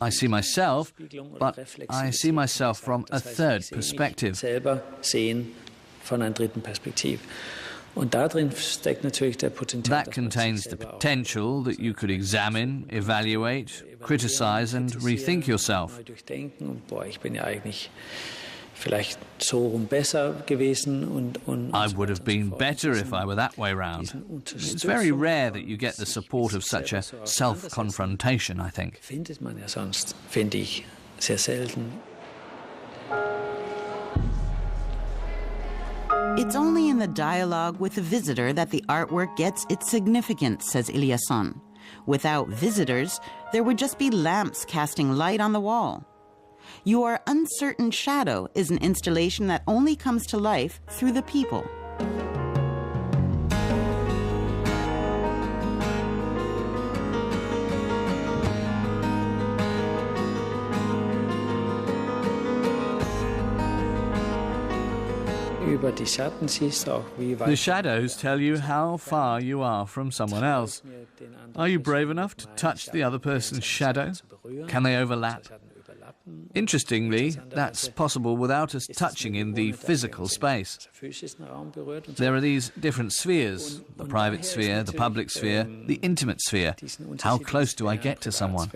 I see myself, but I see myself from a third perspective. That contains the potential that you could examine, evaluate, criticize and rethink yourself. I would have been better if I were that way round. It's very rare that you get the support of such a self-confrontation, I think. It's only in the dialogue with the visitor that the artwork gets its significance, says Eliasson. Without visitors, there would just be lamps casting light on the wall. Your Uncertain Shadow is an installation that only comes to life through the people. The shadows tell you how far you are from someone else. Are you brave enough to touch the other person's shadow? Can they overlap? Interestingly, that's possible without us touching in the physical space. There are these different spheres, the private sphere, the public sphere, the intimate sphere. How close do I get to someone?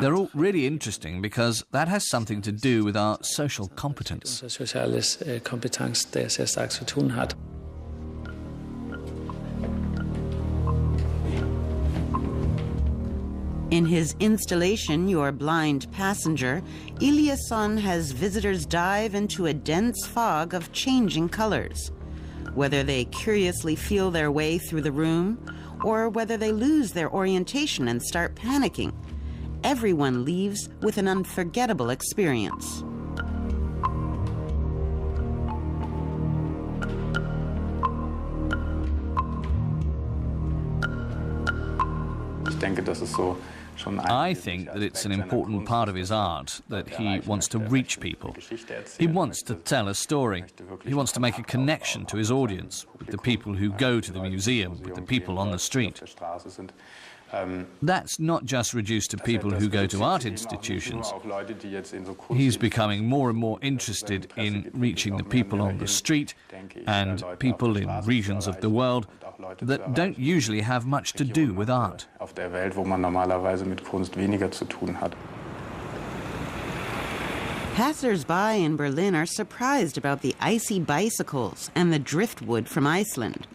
They're all really interesting because that has something to do with our social competence. In his installation, Your Blind Passenger, Eliasson has visitors dive into a dense fog of changing colors. Whether they curiously feel their way through the room, or whether they lose their orientation and start panicking, everyone leaves with an unforgettable experience. I think that it's an important part of his art that he wants to reach people. He wants to tell a story. He wants to make a connection to his audience, with the people who go to the museum, with the people on the street. That's not just reduced to people who go to art institutions. He's becoming more and more interested in reaching the people on the street and people in regions of the world that don't usually have much to do with art. Passers-by in Berlin are surprised about the icy bicycles and the driftwood from Iceland.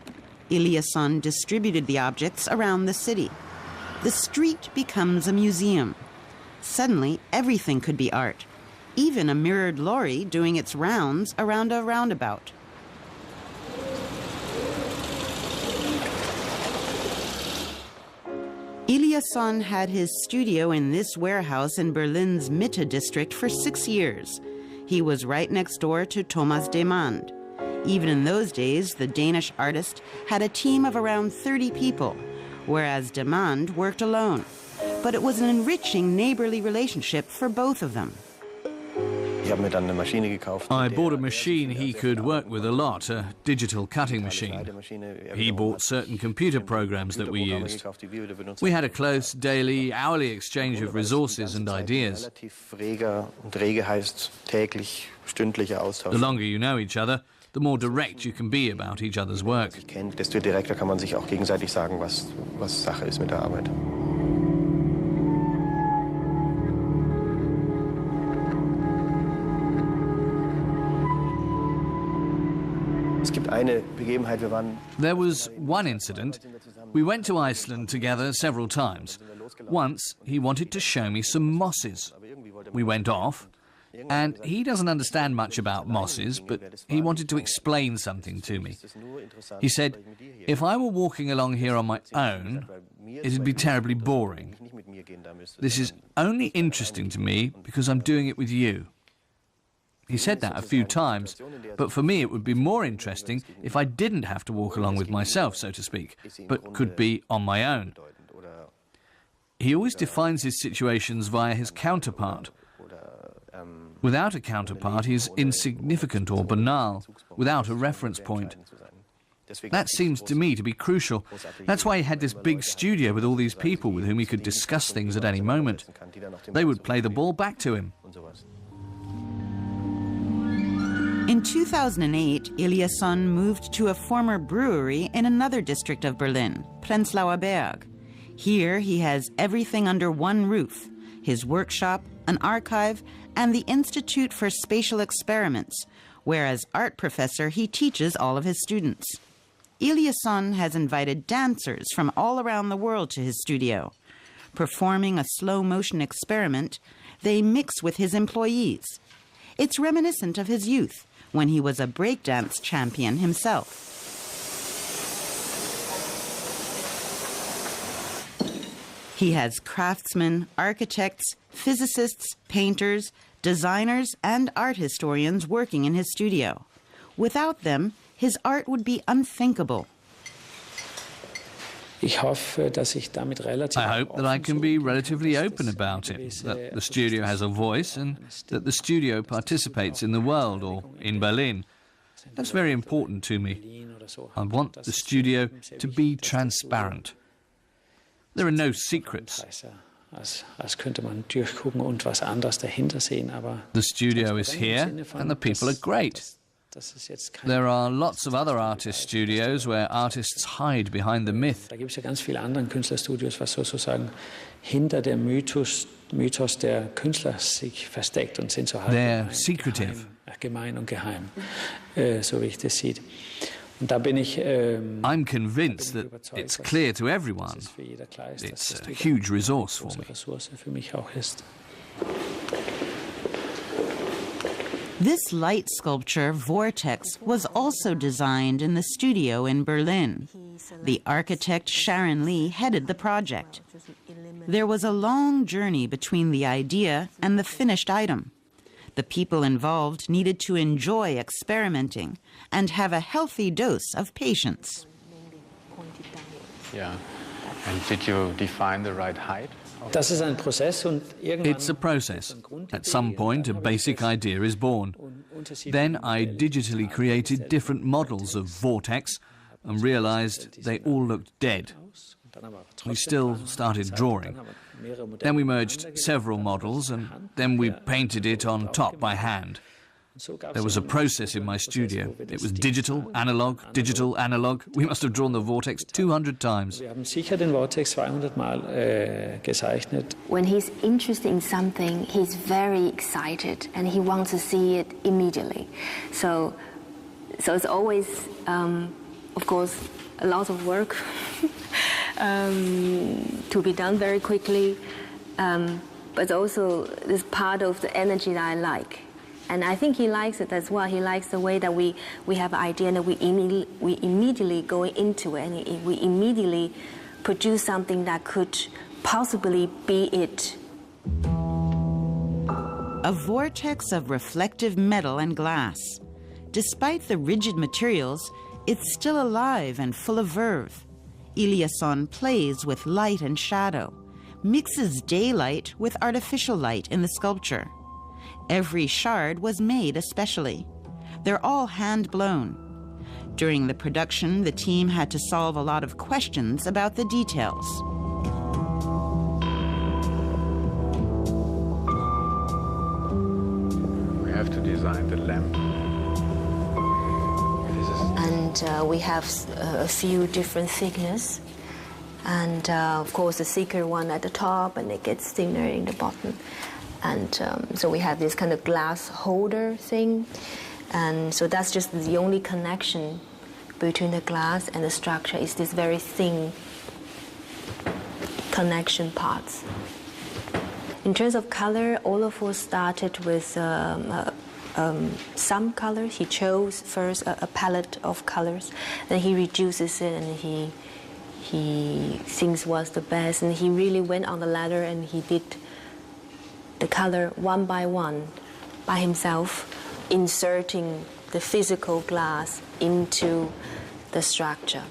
Eliasson distributed the objects around the city. The street becomes a museum. Suddenly, everything could be art, even a mirrored lorry doing its rounds around a roundabout. Eliasson had his studio in this warehouse in Berlin's Mitte district for 6 years. He was right next door to Thomas Demand. Even in those days, the Danish artist had a team of around 30 people, whereas Demand worked alone. But it was an enriching neighborly relationship for both of them. I bought a machine he could work with a lot, a digital cutting machine. He bought certain computer programs that we used. We had a close daily, hourly exchange of resources and ideas. The longer you know each other, the more direct you can be about each other's work. There was one incident. We went to Iceland together several times. Once, he wanted to show me some mosses. We went off, and he doesn't understand much about mosses, but he wanted to explain something to me. He said, if I were walking along here on my own, it'd be terribly boring. This is only interesting to me because I'm doing it with you. He said that a few times, but for me it would be more interesting if I didn't have to walk along with myself, so to speak, but could be on my own. He always defines his situations via his counterpart. Without a counterpart, he's insignificant or banal, without a reference point. That seems to me to be crucial. That's why he had this big studio with all these people with whom he could discuss things at any moment. They would play the ball back to him. In 2008, Eliasson moved to a former brewery in another district of Berlin, Prenzlauer Berg. Here he has everything under one roof: his workshop, an archive, and the Institute for Spatial Experiments, where as art professor he teaches all of his students. Eliasson has invited dancers from all around the world to his studio. Performing a slow-motion experiment, they mix with his employees. It's reminiscent of his youth, when he was a breakdance champion himself. He has craftsmen, architects, physicists, painters, designers, and art historians working in his studio. Without them, his art would be unthinkable. I hope that I can be relatively open about it, that the studio has a voice and that the studio participates in the world or in Berlin. That's very important to me. I want the studio to be transparent. There are no secrets. The studio is here and the people are great. There are lots of other artist studios where artists hide behind the myth. They're secretive. I'm convinced that it's clear to everyone. It's a huge resource for me. This light sculpture, Vortex, was also designed in the studio in Berlin. The architect Sharon Lee headed the project. There was a long journey between the idea and the finished item. The people involved needed to enjoy experimenting and have a healthy dose of patience. Yeah. And did you define the right height? It's a process. At some point, a basic idea is born. Then I digitally created different models of Vortex and realized they all looked dead. We still started drawing. Then we merged several models and then we painted it on top by hand. There was a process in my studio. It was digital, analog, digital, analog. We must have drawn the Vortex 200 times. When he's interested in something, he's very excited and he wants to see it immediately. So it's always, of course, a lot of work to be done very quickly, but also this part of the energy that I like. And I think he likes it as well. He likes the way that we have an idea and we immediately go into it and we immediately produce something that could possibly be it. A vortex of reflective metal and glass. Despite the rigid materials, it's still alive and full of verve. Eliasson plays with light and shadow, mixes daylight with artificial light in the sculpture. Every shard was made especially. They're all hand-blown. During the production, the team had to solve a lot of questions about the details. We have to design the lamp. And we have a few different thickness. And of course, the thicker one at the top, and it gets thinner in the bottom. And so we have this kind of glass holder thing. And so that's just the only connection between the glass and the structure is this very thin connection parts. In terms of color, Olafur started with some colors. He chose first a palette of colors. Then he reduces it and he thinks was the best. And he really went on the ladder and he did the color one by one by himself, inserting the physical glass into the structure.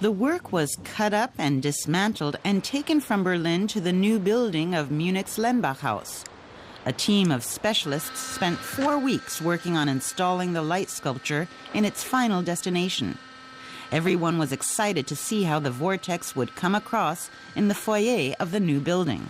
The work was cut up and dismantled and taken from Berlin to the new building of Munich's Lenbach House. A team of specialists spent 4 weeks working on installing the light sculpture in its final destination. Everyone was excited to see how the vortex would come across in the foyer of the new building.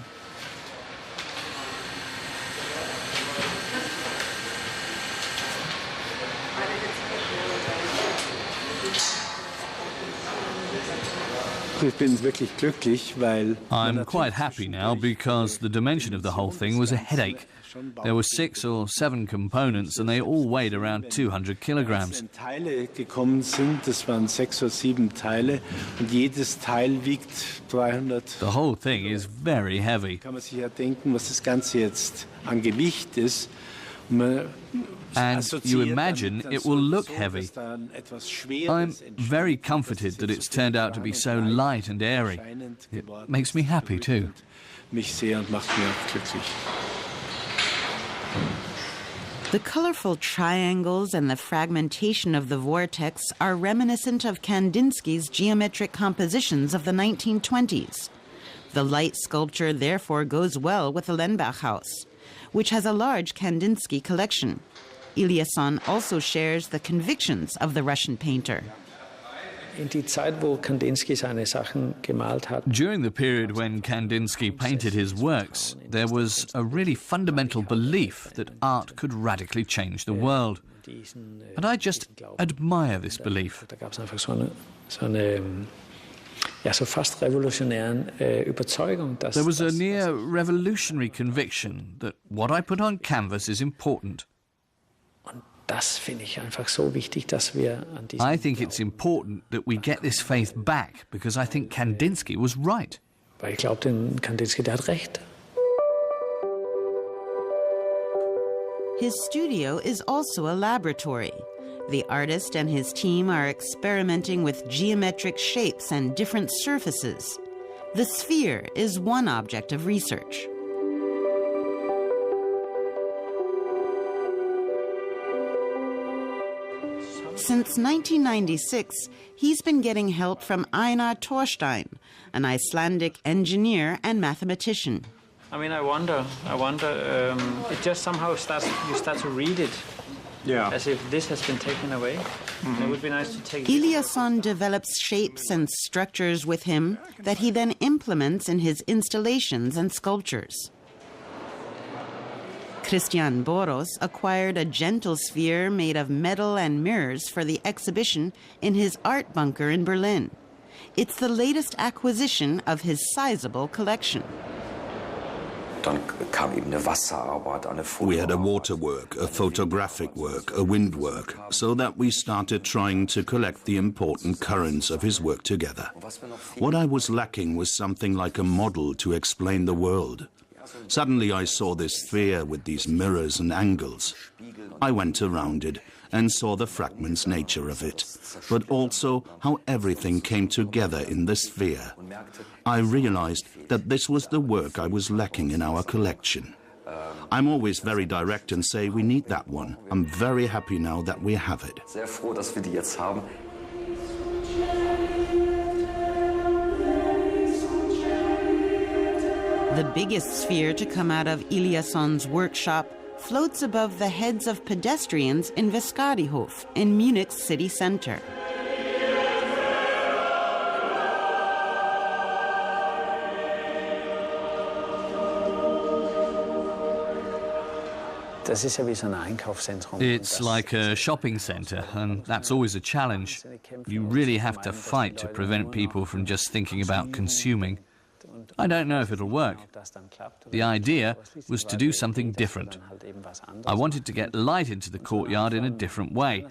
I'm quite happy now because the dimension of the whole thing was a headache. There were 6 or 7 components and they all weighed around 200 kilograms. The whole thing is very heavy. And you imagine it will look heavy. I'm very comforted that it's turned out to be so light and airy. It makes me happy too. The colorful triangles and the fragmentation of the vortex are reminiscent of Kandinsky's geometric compositions of the 1920s. The light sculpture therefore goes well with the Lenbach House, which has a large Kandinsky collection. Eliasson also shares the convictions of the Russian painter. During the period when Kandinsky painted his works, there was a really fundamental belief that art could radically change the world. And I just admire this belief. There was a near revolutionary conviction that what I put on canvas is important. I think it's important that we get this faith back because I think Kandinsky was right. His studio is also a laboratory. The artist and his team are experimenting with geometric shapes and different surfaces. The sphere is one object of research. Since 1996, he's been getting help from Einar Thorstein, an Icelandic engineer and mathematician. I mean, I wonder, it just somehow you start to read it. Yeah. As if this has been taken away. Mm-hmm. It would be nice to take... Eliasson develops shapes and structures with him that he then implements in his installations and sculptures. Christian Boros acquired a gentle sphere made of metal and mirrors for the exhibition in his art bunker in Berlin. It's the latest acquisition of his sizable collection. We had a water work, a photographic work, a wind work, so that we started trying to collect the important currents of his work together. What I was lacking was something like a model to explain the world. Suddenly I saw this sphere with these mirrors and angles. I went around it and saw the fragments nature of it, but also how everything came together in the sphere. I realized that this was the work I was lacking in our collection. I'm always very direct and say we need that one. I'm very happy now that we have it. The biggest sphere to come out of Eliasson's workshop floats above the heads of pedestrians in Veskadihof in Munich's city center. It's like a shopping centre, and that's always a challenge. You really have to fight to prevent people from just thinking about consuming. I don't know if it'll work. The idea was to do something different. I wanted to get light into the courtyard in a different way.